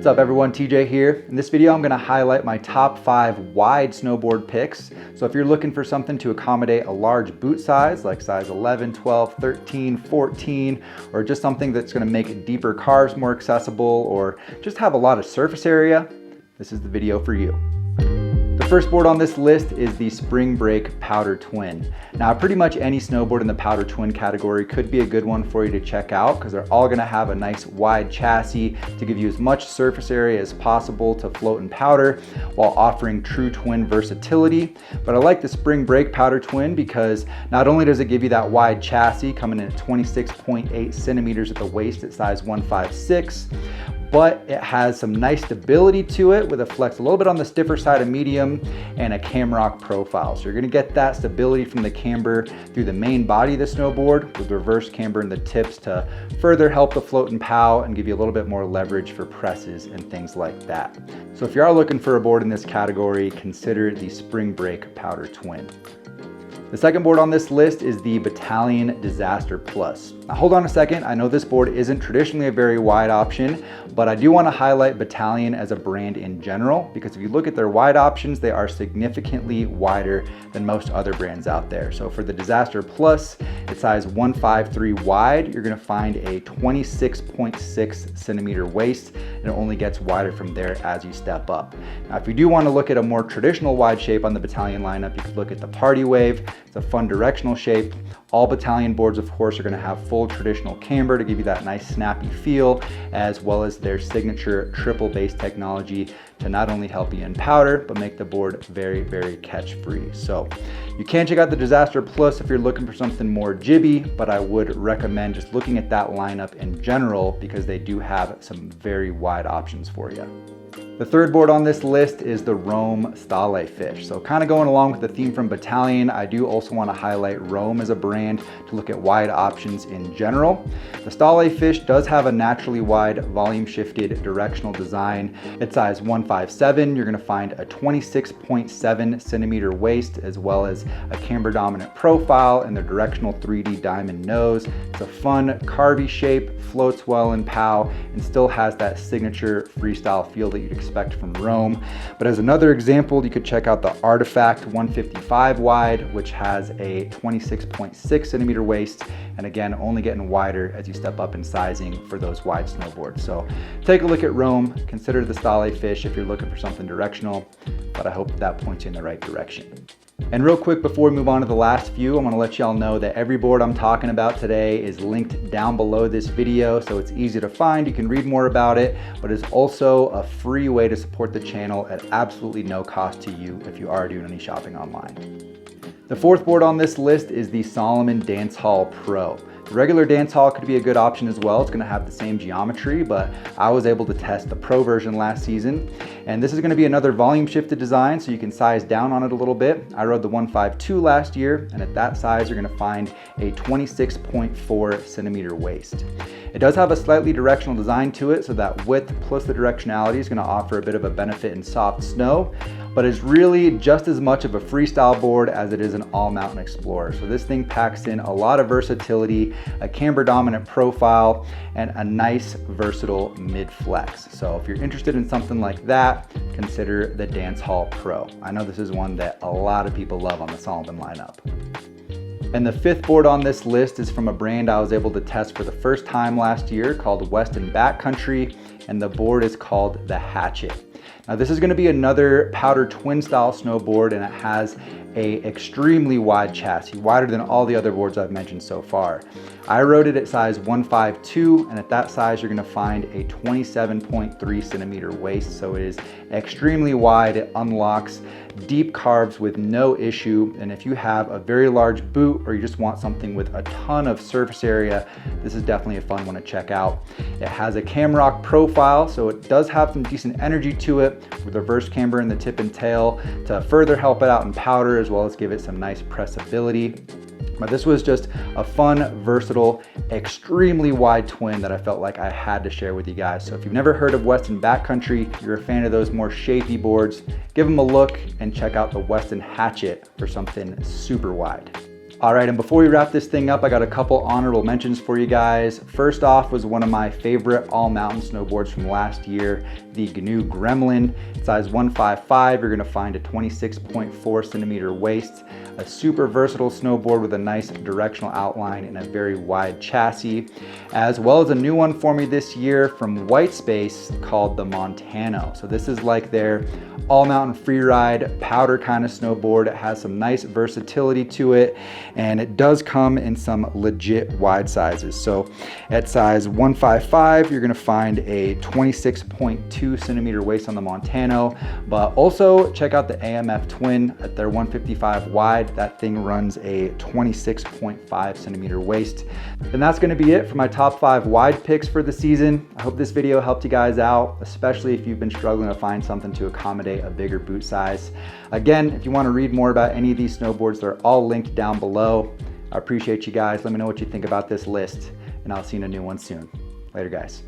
up everyone, TJ here. In this video I'm going to highlight my top 5 wide snowboard picks. So if you're looking for something to accommodate a large boot size like size 11, 12, 13, 14, or just something that's going to make deeper carves more accessible or just have a lot of surface area, this is the video for you. The first board on this list is the Spring Break Powder Twin. Now pretty much any snowboard in the Powder Twin category could be a good one for you to check out because they're all going to have a nice wide chassis to give you as much surface area as possible to float in powder while offering true twin versatility. But I like the Spring Break Powder Twin because not only does it give you that wide chassis coming in at 26.8 centimeters at the waist at size 156, but it has some nice stability to it with a flex a little bit on the stiffer side of medium and a camrock profile. So you're gonna get that stability from the camber through the main body of the snowboard with reverse camber in the tips to further help the float and pow and give you a little bit more leverage for presses and things like that. So if you are looking for a board in this category, consider the Spring Break Powder Twin. The second board on this list is the Bataleon Disaster Plus. Now hold on a second, I know this board isn't traditionally a very wide option, but I do want to highlight Bataleon as a brand in general because if you look at their wide options, they are significantly wider than most other brands out there. So for the Disaster Plus, it's size 153 wide, you're going to find a 26.6 centimeter waist, and it only gets wider from there as you step up. Now if you do want to look at a more traditional wide shape on the Bataleon lineup, you could look at the Party Wave. It's a fun directional shape. All Bataleon boards, of course, are going to have full traditional camber to give you that nice snappy feel, as well as their signature triple base technology to not only help you in powder, but make the board very, very catch free. So you can check out the Disaster Plus if you're looking for something more jibby, but I would recommend just looking at that lineup in general because they do have some very wide options for you. The third board on this list is the Rome Stale Fish. So kind of going along with the theme from Bataleon, I do also want to highlight Rome as a brand to look at wide options in general. The Stale Fish does have a naturally wide volume shifted directional design. At size 157, you're going to find a 26.7 centimeter waist as well as a camber dominant profile and the directional 3D diamond nose. It's a fun carvy shape, floats well in pow, and still has that signature freestyle feel that you'd expect from Rome. But as another example, you could check out the Artifact 155 wide, which has a 26.6 centimeter waist, and again, only getting wider as you step up in sizing for those wide snowboards. So take a look at Rome, consider the Stale Fish if you're looking for something directional, but I hope that points you in the right direction. And real quick before we move on to the last few, I want to let y'all know that every board I'm talking about today is linked down below this video, so it's easy to find. You can read more about it, but it's also a free way to support the channel at absolutely no cost to you if you are doing any shopping online. The fourth board on this list is the Salomon Dancehaul Pro. The regular Dancehaul could be a good option as well. It's going to have the same geometry, but I was able to test the Pro version last season. And this is going to be another volume shifted design, so you can size down on it a little bit. I rode the 152 last year, and at that size, you're going to find a 26.4 centimeter waist. It does have a slightly directional design to it, so that width plus the directionality is going to offer a bit of a benefit in soft snow, but it's really just as much of a freestyle board as it is an all-mountain explorer. So this thing packs in a lot of versatility, a camber dominant profile, and a nice versatile mid flex. So if you're interested in something like that, consider the Dancehaul Pro. I know this is one that a lot of people love on the Salomon lineup. And the fifth board on this list is from a brand I was able to test for the first time last year called Weston Hatchet, and the board is called the Hatchet. Now this is going to be another powder twin style snowboard, and it has a extremely wide chassis, wider than all the other boards I've mentioned so far. I rode it at size 152, and at that size you're going to find a 27.3 centimeter waist, so it is extremely wide. It unlocks deep carves with no issue, and if you have a very large boot or you just want something with a ton of surface area, this is definitely a fun one to check out. It has a camrock profile, so it does have some decent energy to it with reverse camber in the tip and tail to further help it out in powder as well as give it some nice pressability. But this was just a fun, versatile, extremely wide twin that I felt like I had to share with you guys. So if you've never heard of Weston Hatchet, you're a fan of those more shapy boards, give them a look and check out the Weston Hatchet for something super wide. All right, and before we wrap this thing up, I got a couple honorable mentions for you guys. First off was one of my favorite all-mountain snowboards from last year, the GNU Gremlin. Size 155, you're gonna find a 26.4 centimeter waist, a super versatile snowboard with a nice directional outline and a very wide chassis, as well as a new one for me this year from Whitespace called the Montano. So this is like their all-mountain freeride powder kind of snowboard. It has some nice versatility to it, and it does come in some legit wide sizes. So at size 155, you're gonna find a 26.2 centimeter waist on the Montano, but also check out the AMF Twin at their 155 wide. That thing runs a 26.5 centimeter waist. And that's gonna be it for my top 5 wide picks for the season. I hope this video helped you guys out, especially if you've been struggling to find something to accommodate a bigger boot size. Again, if you wanna read more about any of these snowboards, they're all linked down below. I appreciate you guys. Let me know what you think about this list, and I'll see you in a new one soon. Later, guys.